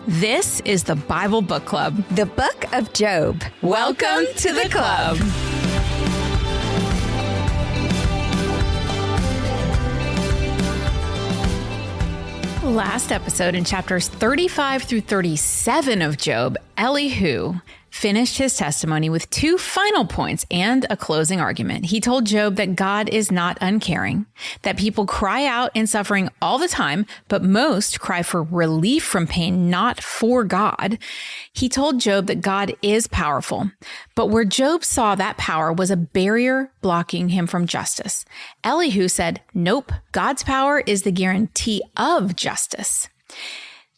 This is the Bible Book Club. The Book of Job. Welcome to the club. Last episode, in chapters 35 through 37 of Job, Elihu finished his testimony with two final points and a closing argument. He told Job that God is not uncaring, that people cry out in suffering all the time, but most cry for relief from pain, not for God. He told Job that God is powerful, but where Job saw that power was a barrier blocking him from justice. Elihu said, nope, God's power is the guarantee of justice.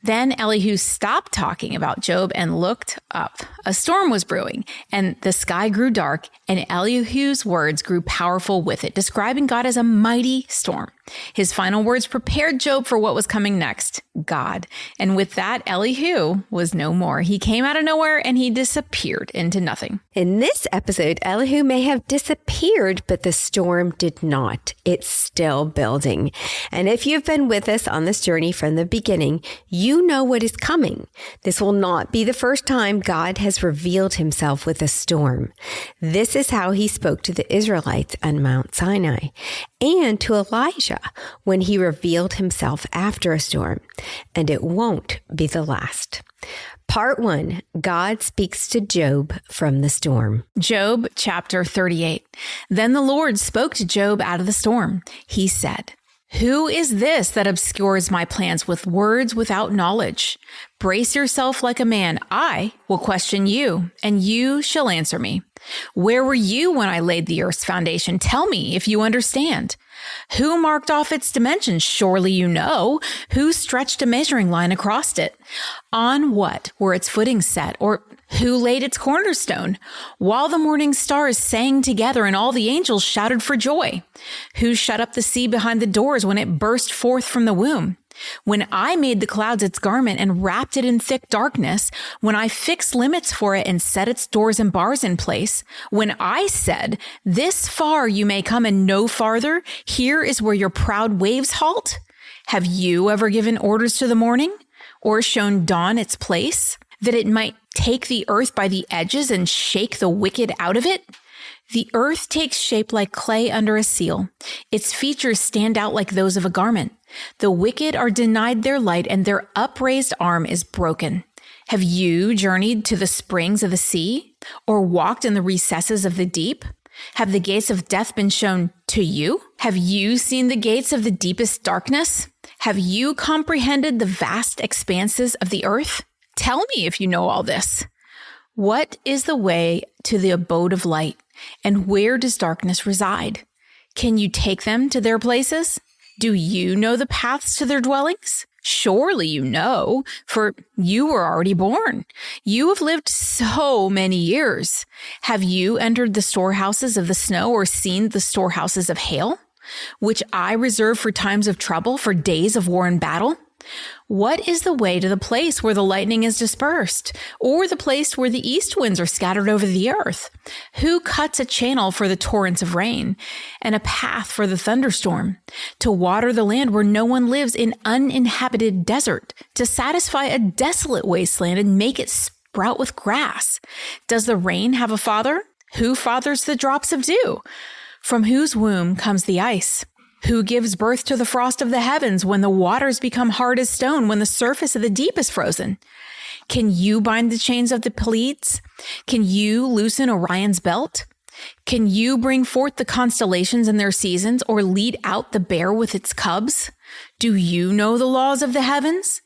Then Elihu stopped talking about Job and looked up. A storm was brewing, and the sky grew dark, and Elihu's words grew powerful with it, describing God as a mighty storm. His final words prepared Job for what was coming next, God. And with that, Elihu was no more. He came out of nowhere and he disappeared into nothing. In this episode, Elihu may have disappeared, but the storm did not. It's still building. And if you've been with us on this journey from the beginning, you know what is coming. This will not be the first time God has revealed himself with a storm. This is how he spoke to the Israelites on Mount Sinai and to Elijah when he revealed himself after a storm. And it won't be the last. Part 1, God speaks to Job from the storm. Job chapter 38. Then the Lord spoke to Job out of the storm. He said, "Who is this that obscures my plans with words without knowledge? Brace yourself like a man. I will question you, and you shall answer me. Where were you when I laid the earth's foundation? Tell me if you understand. Who marked off its dimensions? Surely you know. Who stretched a measuring line across it? On what were its footings set? Or who laid its cornerstone? While the morning stars sang together and all the angels shouted for joy. Who shut up the sea behind the doors when it burst forth from the womb? When I made the clouds its garment and wrapped it in thick darkness, when I fixed limits for it and set its doors and bars in place, when I said, this far you may come and no farther, here is where your proud waves halt. Have you ever given orders to the morning or shown dawn its place, that it might take the earth by the edges and shake the wicked out of it? The earth takes shape like clay under a seal. Its features stand out like those of a garment. The wicked are denied their light, and their upraised arm is broken. Have you journeyed to the springs of the sea, or walked in the recesses of the deep? Have the gates of death been shown to you? Have you seen the gates of the deepest darkness? Have you comprehended the vast expanses of the earth? Tell me if you know all this. What is the way to the abode of light? And where does darkness reside? Can you take them to their places? Do you know the paths to their dwellings? Surely you know, for you were already born. You have lived so many years. Have you entered the storehouses of the snow or seen the storehouses of hail, which I reserve for times of trouble, for days of war and battle? What is the way to the place where the lightning is dispersed, or the place where the east winds are scattered over the earth? Who cuts a channel for the torrents of rain, and a path for the thunderstorm, to water the land where no one lives, in uninhabited desert, to satisfy a desolate wasteland and make it sprout with grass? Does the rain have a father? Who fathers the drops of dew? From whose womb comes the ice? Who gives birth to the frost of the heavens when the waters become hard as stone, when the surface of the deep is frozen? Can you bind the chains of the Pleiades? Can you loosen Orion's belt? Can you bring forth the constellations in their seasons, or lead out the bear with its cubs? Do you know the laws of the heavens?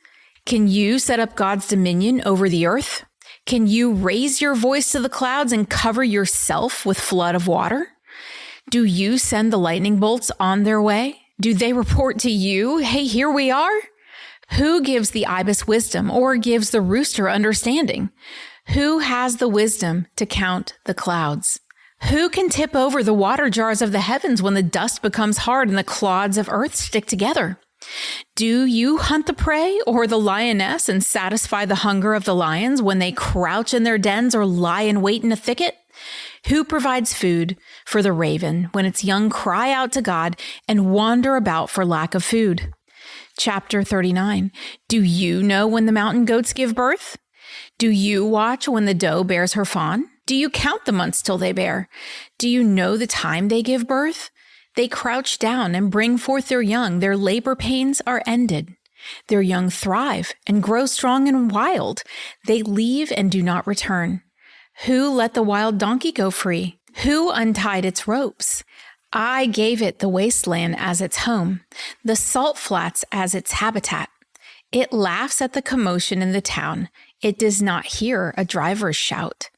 Can you set up God's dominion over the earth? Can you raise your voice to the clouds and cover yourself with flood of water? Do you send the lightning bolts on their way? Do they report to you, hey, here we are? Who gives the ibis wisdom, or gives the rooster understanding? Who has the wisdom to count the clouds? Who can tip over the water jars of the heavens when the dust becomes hard and the clods of earth stick together? Do you hunt the prey or the lioness and satisfy the hunger of the lions when they crouch in their dens or lie in wait in a thicket? Who provides food for the raven when its young cry out to God and wander about for lack of food? Chapter 39. Do you know when the mountain goats give birth? Do you watch when the doe bears her fawn? Do you count the months till they bear? Do you know the time they give birth? They crouch down and bring forth their young. Their labor pains are ended. Their young thrive and grow strong and wild. They leave and do not return. Who let the wild donkey go free? Who untied its ropes? I gave it the wasteland as its home, the salt flats as its habitat. It laughs at the commotion in the town. It does not hear a driver's shout.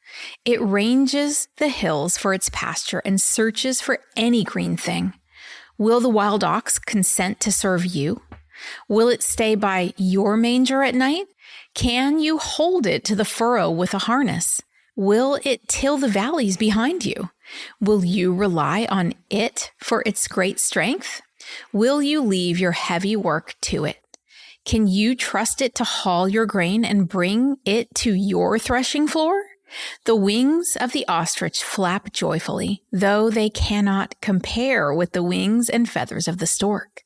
It ranges the hills for its pasture and searches for any green thing. Will the wild ox consent to serve you? Will it stay by your manger at night? Can you hold it to the furrow with a harness? Will it till the valleys behind you? Will you rely on it for its great strength? Will you leave your heavy work to it? Can you trust it to haul your grain and bring it to your threshing floor? The wings of the ostrich flap joyfully, though they cannot compare with the wings and feathers of the stork.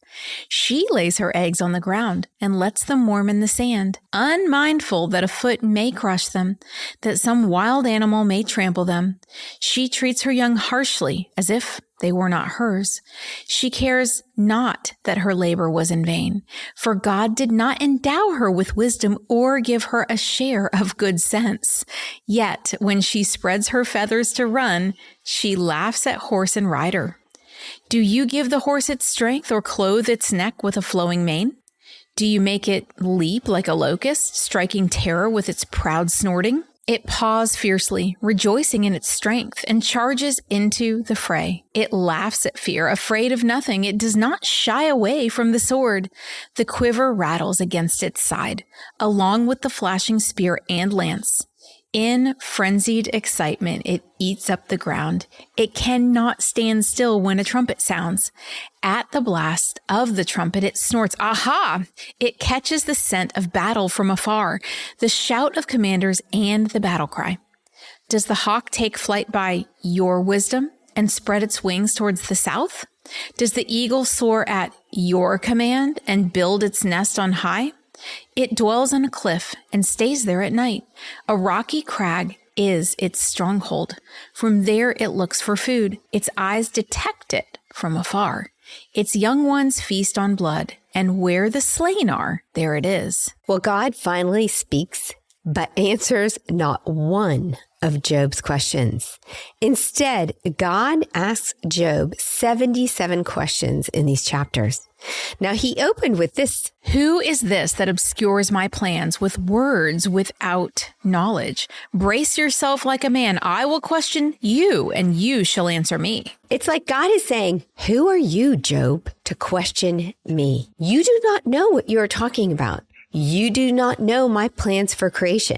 She lays her eggs on the ground and lets them warm in the sand, unmindful that a foot may crush them, that some wild animal may trample them. She treats her young harshly, as if they were not hers. She cares not that her labor was in vain, for God did not endow her with wisdom or give her a share of good sense. Yet, when she spreads her feathers to run, she laughs at horse and rider. Do you give the horse its strength or clothe its neck with a flowing mane? Do you make it leap like a locust, striking terror with its proud snorting? It paws fiercely, rejoicing in its strength, and charges into the fray. It laughs at fear, afraid of nothing. It does not shy away from the sword. The quiver rattles against its side, along with the flashing spear and lance. In frenzied excitement, it eats up the ground. It cannot stand still when a trumpet sounds. At the blast of the trumpet, it snorts. Aha! It catches the scent of battle from afar, the shout of commanders and the battle cry. Does the hawk take flight by your wisdom and spread its wings towards the south? Does the eagle soar at your command and build its nest on high? It dwells on a cliff and stays there at night. A rocky crag is its stronghold. From there it looks for food. Its eyes detect it from afar. Its young ones feast on blood, and where the slain are, there it is. Well, God finally speaks, but answers not one of Job's questions. Instead, God asks Job 77 questions in these chapters. Now, he opened with this. Who is this that obscures my plans with words without knowledge? Brace yourself like a man. I will question you, and you shall answer me. It's like God is saying, who are you, Job, to question me? You do not know what you are talking about. You do not know my plans for creation.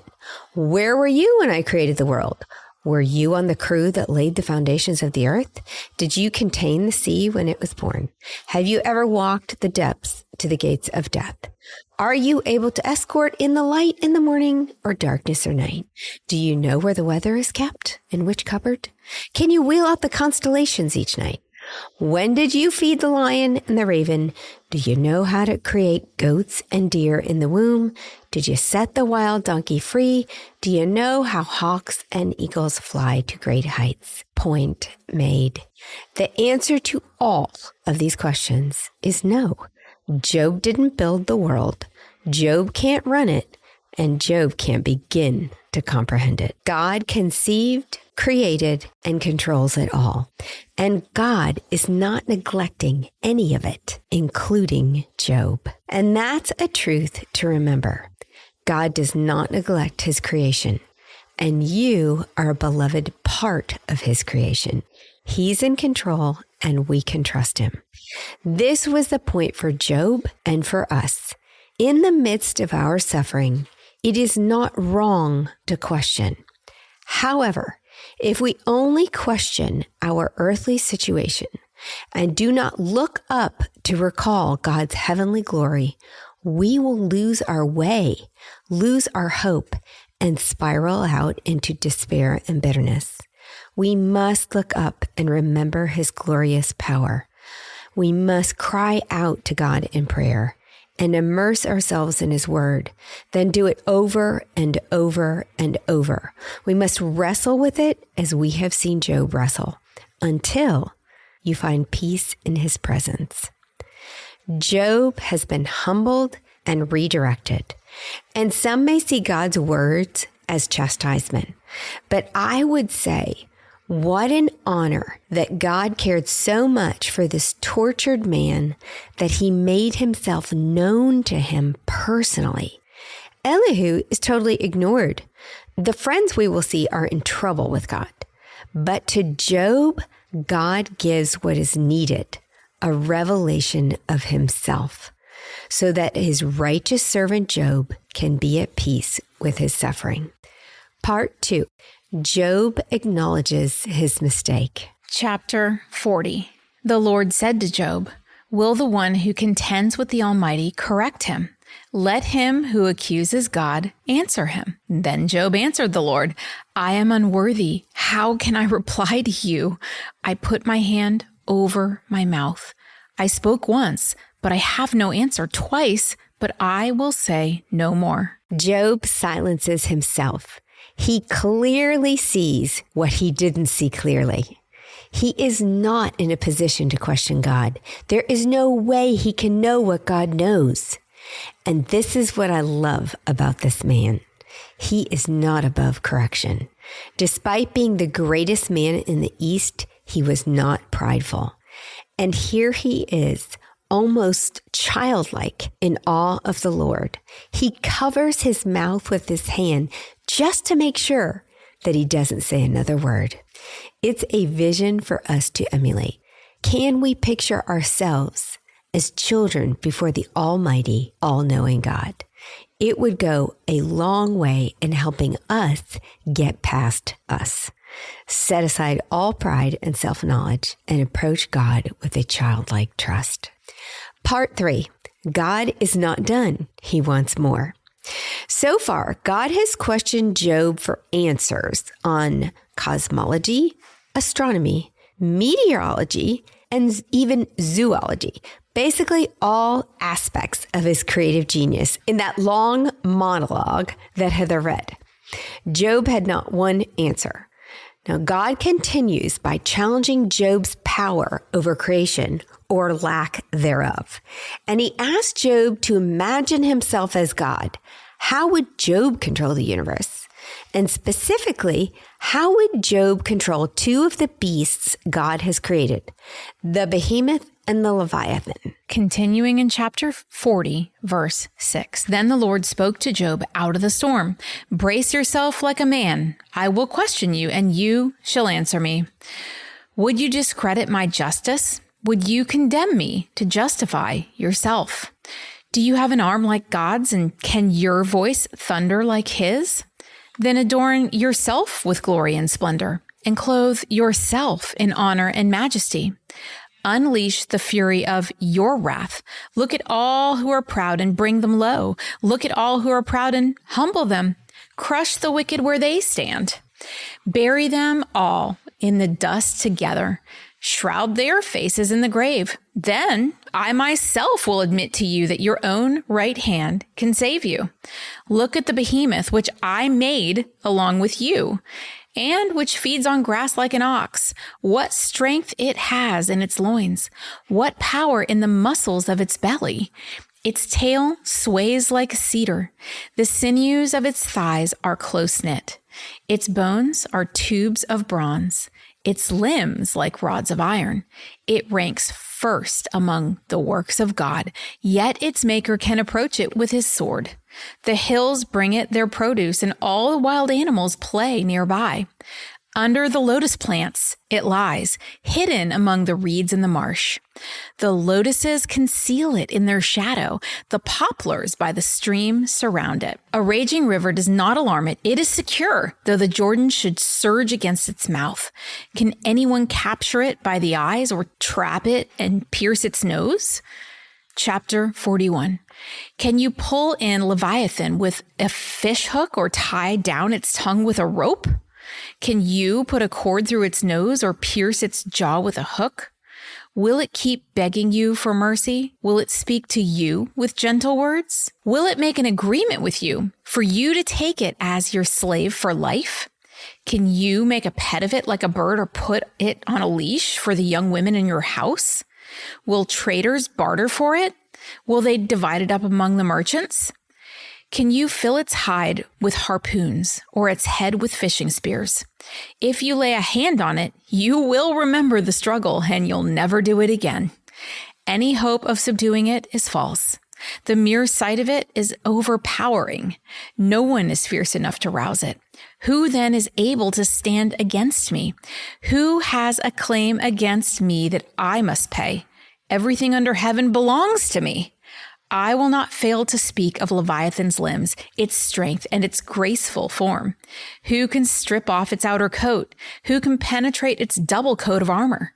Where were you when I created the world? Were you on the crew that laid the foundations of the earth? Did you contain the sea when it was born? Have you ever walked the depths to the gates of death? Are you able to escort in the light in the morning or darkness or night? Do you know where the weather is kept? In which cupboard? Can you wheel out the constellations each night? When did you feed the lion and the raven? Do you know how to create goats and deer in the womb? Did you set the wild donkey free? Do you know how hawks and eagles fly to great heights? Point made. The answer to all of these questions is no. Job didn't build the world. Job can't run it. And Job can't begin to comprehend it. God conceived, created, and controls it all. And God is not neglecting any of it, including Job. And that's a truth to remember. God does not neglect his creation. And you are a beloved part of his creation. He's in control, and we can trust him. This was the point for Job and for us. In the midst of our suffering, it is not wrong to question. However, if we only question our earthly situation and do not look up to recall God's heavenly glory, we will lose our way, lose our hope, and spiral out into despair and bitterness. We must look up and remember his glorious power. We must cry out to God in prayer and immerse ourselves in his word. Then do it over and over and over. We must wrestle with it as we have seen Job wrestle until you find peace in his presence. Job has been humbled and redirected. And some may see God's words as chastisement. But I would say, what an honor that God cared so much for this tortured man that he made himself known to him personally. Elihu is totally ignored. The friends we will see are in trouble with God. But to Job, God gives what is needed, a revelation of himself, so that his righteous servant Job can be at peace with his suffering. Part 2. Job acknowledges his mistake. Chapter 40. The Lord said to Job, "Will the one who contends with the Almighty correct him? Let him who accuses God answer him." Then Job answered the Lord, "I am unworthy. How can I reply to you? I put my hand over my mouth. I spoke once, but I have no answer. Twice, but I will say no more." Job silences himself. He clearly sees what he didn't see clearly. He is not in a position to question God. There is no way he can know what God knows. And this is what I love about this man. He is not above correction. Despite being the greatest man in the East, he was not prideful. And here he is, almost childlike in awe of the Lord. He covers his mouth with his hand just to make sure that he doesn't say another word. It's a vision for us to emulate. Can we picture ourselves as children before the Almighty, all-knowing God? It would go a long way in helping us get past us. Set aside all pride and self-knowledge and approach God with a childlike trust. Part 3. God is not done. He wants more. So far, God has questioned Job for answers on cosmology, astronomy, meteorology, and even zoology. Basically all aspects of his creative genius in that long monologue that Heather read. Job had not one answer. Now, God continues by challenging Job's power over creation or lack thereof. And he asked Job to imagine himself as God. How would Job control the universe? And specifically, how would Job control two of the beasts God has created, the behemoth and the Leviathan? Continuing in chapter 40, verse 6. Then the Lord spoke to Job out of the storm. "Brace yourself like a man. I will question you, and you shall answer me. Would you discredit my justice? Would you condemn me to justify yourself? Do you have an arm like God's, and can your voice thunder like his? Then adorn yourself with glory and splendor, and clothe yourself in honor and majesty. Unleash the fury of your wrath. Look at all who are proud and bring them low. Look at all who are proud and humble them. Crush the wicked where they stand. Bury them all in the dust together. Shroud their faces in the grave. Then I myself will admit to you that your own right hand can save you. Look at the behemoth which I made along with you, and which feeds on grass like an ox. What strength it has in its loins, what power in the muscles of its belly. Its tail sways like a cedar. The sinews of its thighs are close knit. Its bones are tubes of bronze. Its limbs like rods of iron. It ranks first among the works of God, yet its maker can approach it with his sword. The hills bring it their produce, and all the wild animals play nearby. Under the lotus plants it lies, hidden among the reeds in the marsh. The lotuses conceal it in their shadow. The poplars by the stream surround it. A raging river does not alarm it. It is secure, though the Jordan should surge against its mouth. Can anyone capture it by the eyes or trap it and pierce its nose? Chapter 41. Can you pull in Leviathan with a fish hook or tie down its tongue with a rope? Can you put a cord through its nose or pierce its jaw with a hook? Will it keep begging you for mercy? Will it speak to you with gentle words? Will it make an agreement with you for you to take it as your slave for life? Can you make a pet of it like a bird or put it on a leash for the young women in your house? Will traders barter for it? Will they divide it up among the merchants? Can you fill its hide with harpoons or its head with fishing spears? If you lay a hand on it, you will remember the struggle and you'll never do it again. Any hope of subduing it is false. The mere sight of it is overpowering. No one is fierce enough to rouse it. Who then is able to stand against me? Who has a claim against me that I must pay? Everything under heaven belongs to me. I will not fail to speak of Leviathan's limbs, its strength, and its graceful form. Who can strip off its outer coat? Who can penetrate its double coat of armor?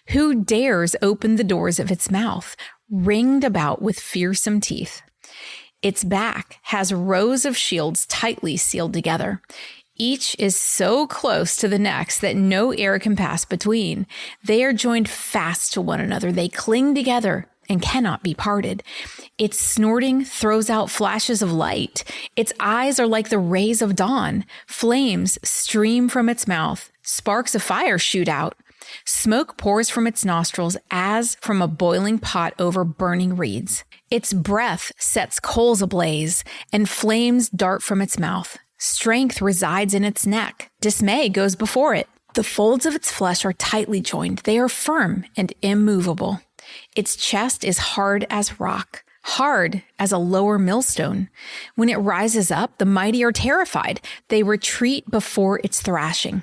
Who dares open the doors of its mouth, ringed about with fearsome teeth? Its back has rows of shields tightly sealed together. Each is so close to the next that no air can pass between. They are joined fast to one another. They cling together and cannot be parted. Its snorting throws out flashes of light. Its eyes are like the rays of dawn. Flames stream from its mouth. Sparks of fire shoot out. Smoke pours from its nostrils as from a boiling pot over burning reeds. Its breath sets coals ablaze, and flames dart from its mouth. Strength resides in its neck. Dismay goes before it. The folds of its flesh are tightly joined. They are firm and immovable. Its chest is hard as rock, hard as a lower millstone. When it rises up, the mighty are terrified. They retreat before its thrashing.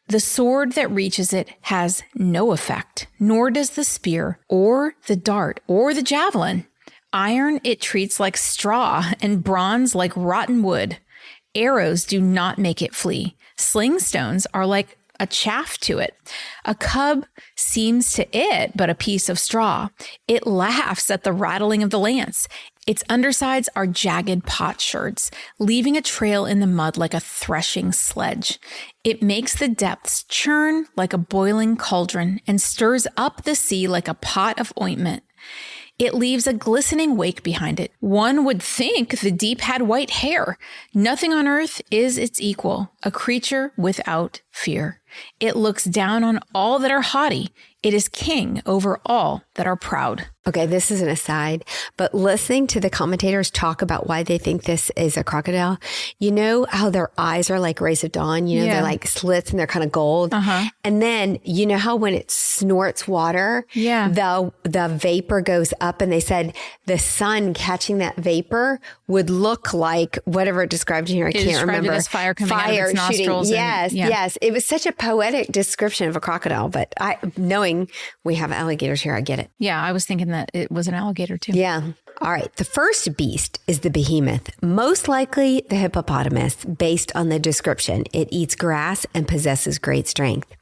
The sword that reaches it has no effect, nor does the spear or the dart or the javelin. Iron it treats like straw, and bronze like rotten wood. Arrows do not make it flee. Sling stones are like a chaff to it. A cub seems to it but a piece of straw. It laughs at the rattling of the lance. Its undersides are jagged potsherds, leaving a trail in the mud like a threshing sledge. It makes the depths churn like a boiling cauldron and stirs up the sea like a pot of ointment. It leaves a glistening wake behind it. One would think the deep had white hair. Nothing on earth is its equal, a creature without fear. It looks down on all that are haughty. It is king over all that are proud. Okay, this is an aside, but listening to the commentators talk about why they think this is a crocodile, you know how their eyes are like rays of dawn? You know, they're like slits and they're kind of gold. And then, you know how when it snorts water, the vapor goes up, and they said the sun catching that vapor would look like whatever it described in here. I can't remember. It as fire coming out of its nostrils. Yes. It was such a poetic description of a crocodile, but knowing we have alligators here, I get it. Yeah, I was thinking that it was an alligator too. Yeah. All right. The first beast is the behemoth, most likely the hippopotamus, based on the description. It eats grass and possesses great strength.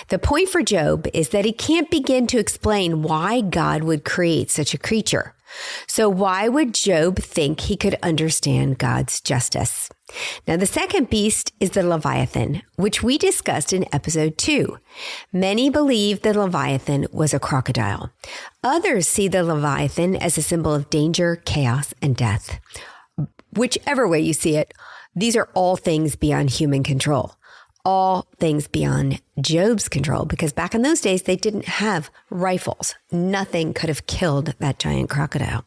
The point for Job is that he can't begin to explain why God would create such a creature. So why would Job think he could understand God's justice? Now, the second beast is the Leviathan, which we discussed in episode 2. Many believe the Leviathan was a crocodile. Others see the Leviathan as a symbol of danger, chaos, and death. Whichever way you see it, these are all things beyond human control. All things beyond Job's control, because back in those days, they didn't have rifles. Nothing could have killed that giant crocodile.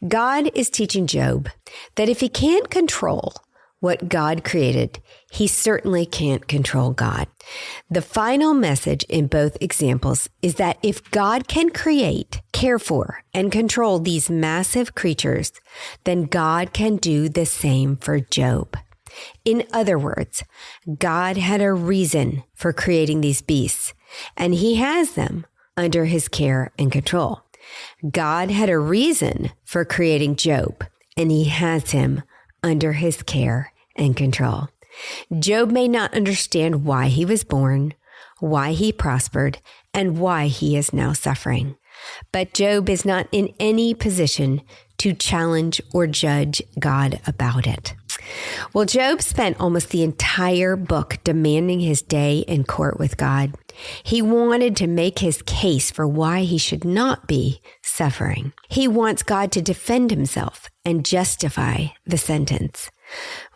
God is teaching Job that if he can't control what God created, he certainly can't control God. The final message in both examples is that if God can create, care for, and control these massive creatures, then God can do the same for Job. In other words, God had a reason for creating these beasts, and he has them under his care and control. God had a reason for creating Job, and he has him under his care and control. Job may not understand why he was born, why he prospered, and why he is now suffering. But Job is not in any position to challenge or judge God about it. Well, Job spent almost the entire book demanding his day in court with God. He wanted to make his case for why he should not be suffering. He wants God to defend himself and justify the sentence.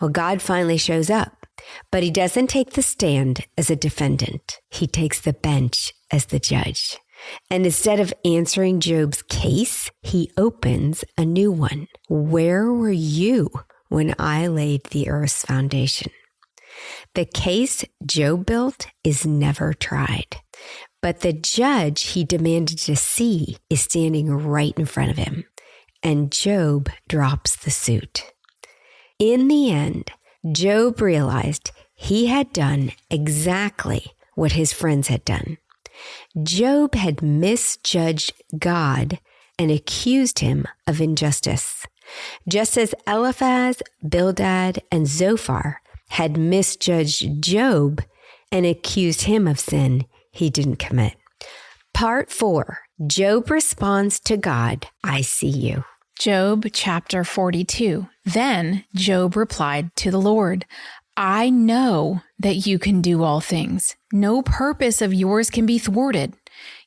Well, God finally shows up, but he doesn't take the stand as a defendant. He takes the bench as the judge. And instead of answering Job's case, he opens a new one. Where were you when I laid the earth's foundation? The case Job built is never tried, but the judge he demanded to see is standing right in front of him, and Job drops the suit. In the end, Job realized he had done exactly what his friends had done. Job had misjudged God and accused him of injustice, just as Eliphaz, Bildad, and Zophar had misjudged Job and accused him of sin he didn't commit. Part 4, Job responds to God, I see you. Job chapter 42. Then Job replied to the Lord, I know that you can do all things. No purpose of yours can be thwarted.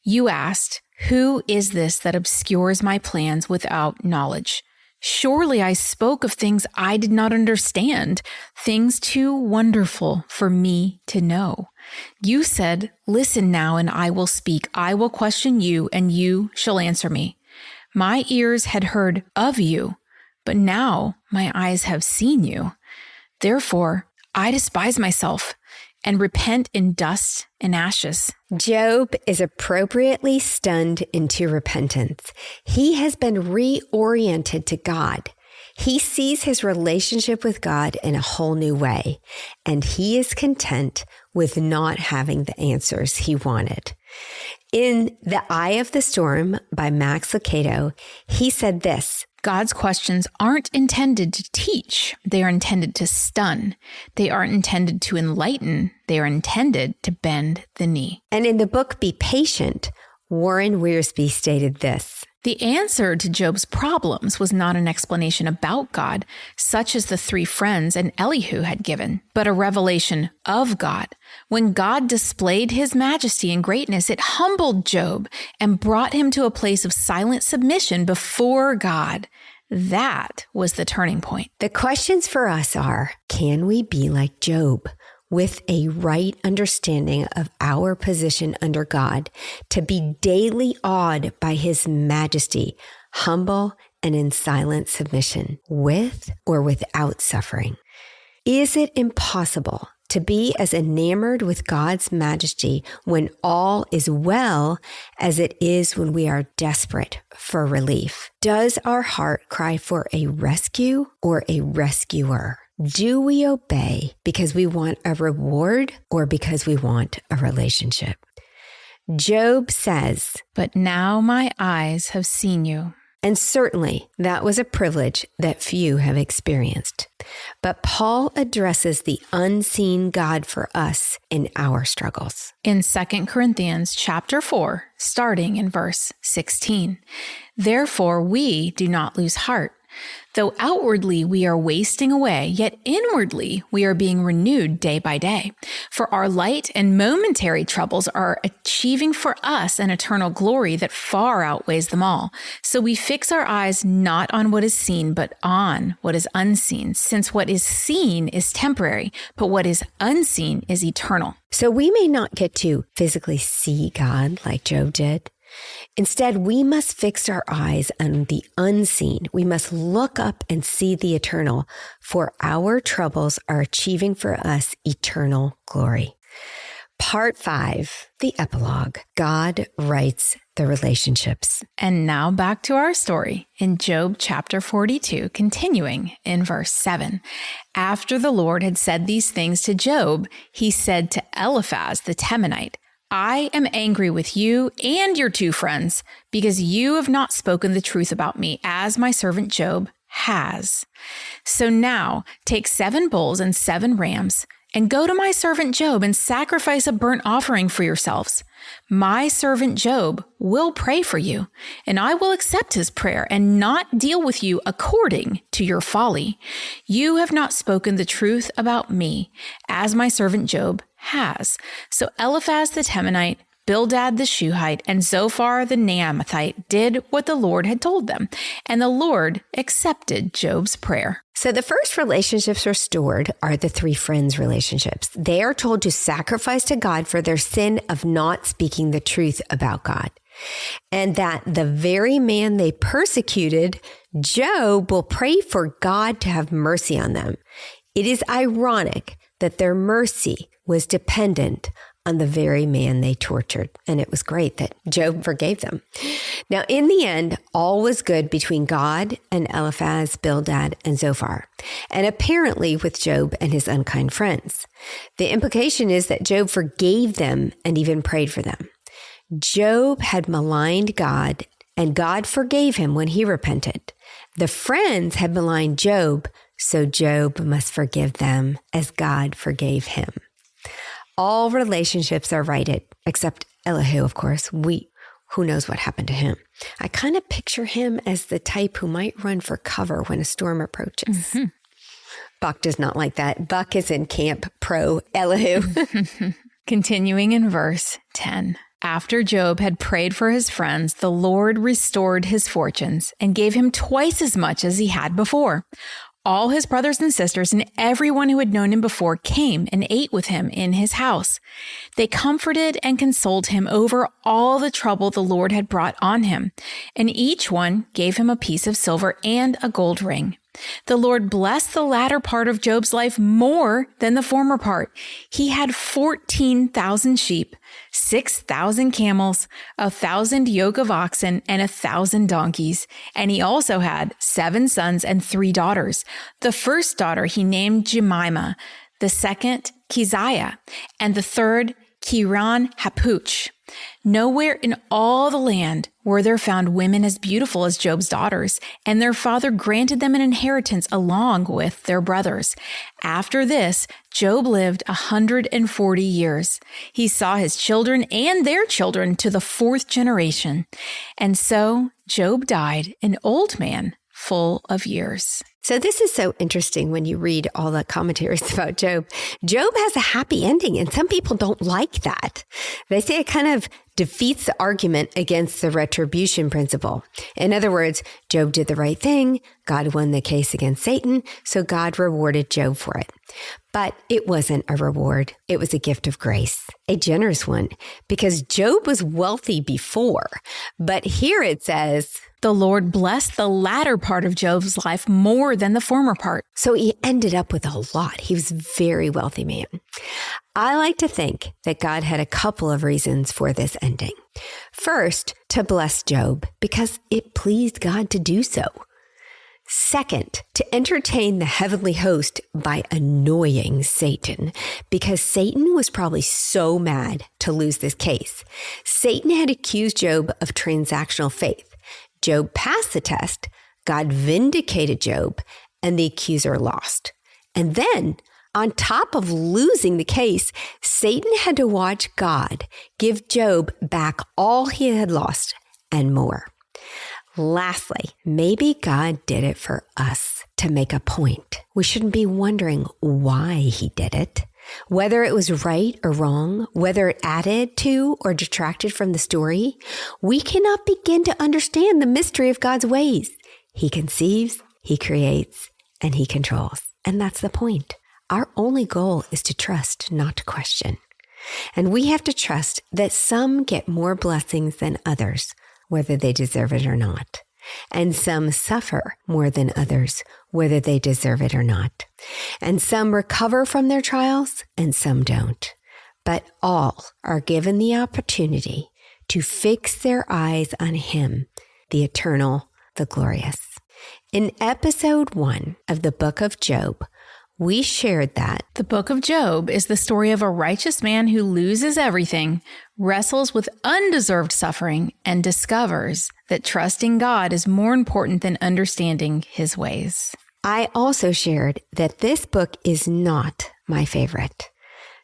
You asked, who is this that obscures my plans without knowledge? Surely I spoke of things I did not understand, things too wonderful for me to know. You said, listen now, and I will speak. I will question you, and you shall answer me. My ears had heard of you, but now my eyes have seen you. Therefore, I despise myself and repent in dust and ashes. Job is appropriately stunned into repentance. He has been reoriented to God. He sees his relationship with God in a whole new way, and he is content with not having the answers he wanted. In The Eye of the Storm by Max Lucado, he said this, God's questions aren't intended to teach. They are intended to stun. They aren't intended to enlighten. They are intended to bend the knee. And in the book Be Patient, Warren Wiersbe stated this, the answer to Job's problems was not an explanation about God, such as the three friends and Elihu had given, but a revelation of God. When God displayed his majesty and greatness, it humbled Job and brought him to a place of silent submission before God. That was the turning point. The questions for us are, can we be like Job? With a right understanding of our position under God, to be daily awed by his majesty, humble and in silent submission, with or without suffering? Is it impossible to be as enamored with God's majesty when all is well as it is when we are desperate for relief? Does our heart cry for a rescue or a rescuer? Do we obey because we want a reward or because we want a relationship? Job says, but now my eyes have seen you. And certainly that was a privilege that few have experienced. But Paul addresses the unseen God for us in our struggles. In 2 Corinthians chapter 4, starting in verse 16, therefore we do not lose heart. Though outwardly we are wasting away, yet inwardly we are being renewed day by day. For our light and momentary troubles are achieving for us an eternal glory that far outweighs them all. So we fix our eyes not on what is seen, but on what is unseen, since what is seen is temporary, but what is unseen is eternal. So we may not get to physically see God like Job did. Instead, we must fix our eyes on the unseen. We must look up and see the eternal, for our troubles are achieving for us eternal glory. Part 5, the epilogue. God writes the relationships. And now back to our story in Job chapter 42, continuing in verse 7. After the Lord had said these things to Job, he said to Eliphaz the Temanite, I am angry with you and your two friends because you have not spoken the truth about me as my servant Job has. So now take 7 bulls and 7 rams And go to my servant Job and sacrifice a burnt offering for yourselves. My servant Job will pray for you, and I will accept his prayer and not deal with you according to your folly. You have not spoken the truth about me, as my servant Job has." So Eliphaz the Temanite, Bildad the Shuhite, and Zophar the Naamathite did what the Lord had told them, and the Lord accepted Job's prayer. So the first relationships restored are the three friends relationships. They are told to sacrifice to God for their sin of not speaking the truth about God, and that the very man they persecuted, Job, will pray for God to have mercy on them. It is ironic that their mercy was dependent on the very man they tortured. And it was great that Job forgave them. Now, in the end, all was good between God and Eliphaz, Bildad, and Zophar, and apparently with Job and his unkind friends. The implication is that Job forgave them and even prayed for them. Job had maligned God, and God forgave him when he repented. The friends had maligned Job, so Job must forgive them as God forgave him. All relationships are righted, except Elihu, of course. Who knows what happened to him? I kind of picture him as the type who might run for cover when a storm approaches. Mm-hmm. Buck does not like that. Buck is in camp pro Elihu. Continuing in verse 10. After Job had prayed for his friends, the Lord restored his fortunes and gave him twice as much as he had before. All his brothers and sisters and everyone who had known him before came and ate with him in his house. They comforted and consoled him over all the trouble the Lord had brought on him, and each one gave him a piece of silver and a gold ring. The Lord blessed the latter part of Job's life more than the former part. He had 14,000 sheep, 6,000 camels, 1,000 yoke of oxen, and 1,000 donkeys. And he also had 7 sons and 3 daughters. The first daughter he named Jemimah, the second Keziah, and the third Kiran Hapuch. Nowhere in all the land were there found women as beautiful as Job's daughters, and their father granted them an inheritance along with their brothers. After this, Job lived 140 years. He saw his children and their children to the 4th generation. And so Job died an old man, full of years. So this is so interesting when you read all the commentaries about Job. Job has a happy ending, and some people don't like that. They say it kind of defeats the argument against the retribution principle. In other words, Job did the right thing, God won the case against Satan, so God rewarded Job for it. But it wasn't a reward. It was a gift of grace, a generous one, because Job was wealthy before. But here it says, the Lord blessed the latter part of Job's life more than the former part. So he ended up with a lot. He was a very wealthy man. I like to think that God had a couple of reasons for this ending. First, to bless Job because it pleased God to do so. Second, to entertain the heavenly host by annoying Satan, because Satan was probably so mad to lose this case. Satan had accused Job of transactional faith. Job passed the test, God vindicated Job, and the accuser lost. And then, on top of losing the case, Satan had to watch God give Job back all he had lost and more. Lastly, maybe God did it for us to make a point. We shouldn't be wondering why he did it, whether it was right or wrong, whether it added to or detracted from the story. We cannot begin to understand the mystery of God's ways. He conceives, he creates, and he controls. And that's the point. Our only goal is to trust, not to question. And we have to trust that some get more blessings than others, whether they deserve it or not. And some suffer more than others, whether they deserve it or not. And some recover from their trials, and some don't. But all are given the opportunity to fix their eyes on him, the eternal, the glorious. In episode 1 of the book of Job, we shared that the book of Job is the story of a righteous man who loses everything, wrestles with undeserved suffering, and discovers that trusting God is more important than understanding his ways. I also shared that this book is not my favorite.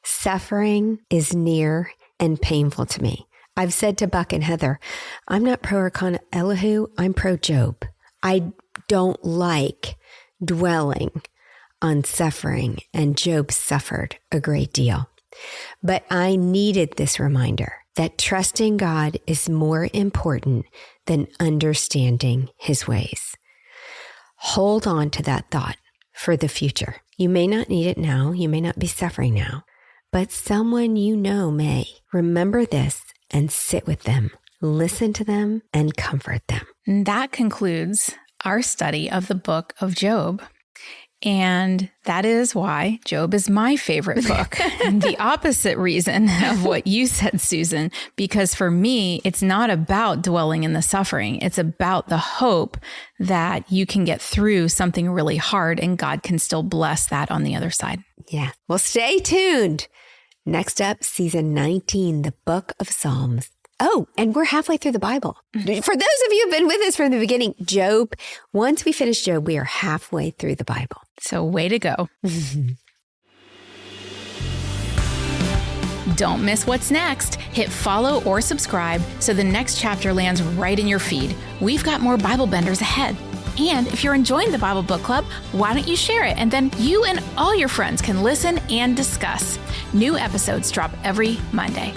Suffering is near and painful to me. I've said to Buck and Heather, I'm not pro or con Elihu, I'm pro Job. I don't like dwelling on suffering, and Job suffered a great deal. But I needed this reminder that trusting God is more important than understanding his ways. Hold on to that thought for the future. You may not need it now. You may not be suffering now, but someone you know may. Remember this and sit with them, listen to them, and comfort them. And that concludes our study of the book of Job. And that is why Job is my favorite book. The opposite reason of what you said, Susan, because for me, it's not about dwelling in the suffering. It's about the hope that you can get through something really hard and God can still bless that on the other side. Yeah. Well, stay tuned. Next up, season 19, the book of Psalms. Oh, and we're halfway through the Bible. For those of you who've been with us from the beginning, Job, once we finish Job, we are halfway through the Bible. So way to go. Don't miss what's next. Hit follow or subscribe so the next chapter lands right in your feed. We've got more Bible benders ahead. And if you're enjoying the Bible Book Club, why don't you share it? And then you and all your friends can listen and discuss. New episodes drop every Monday.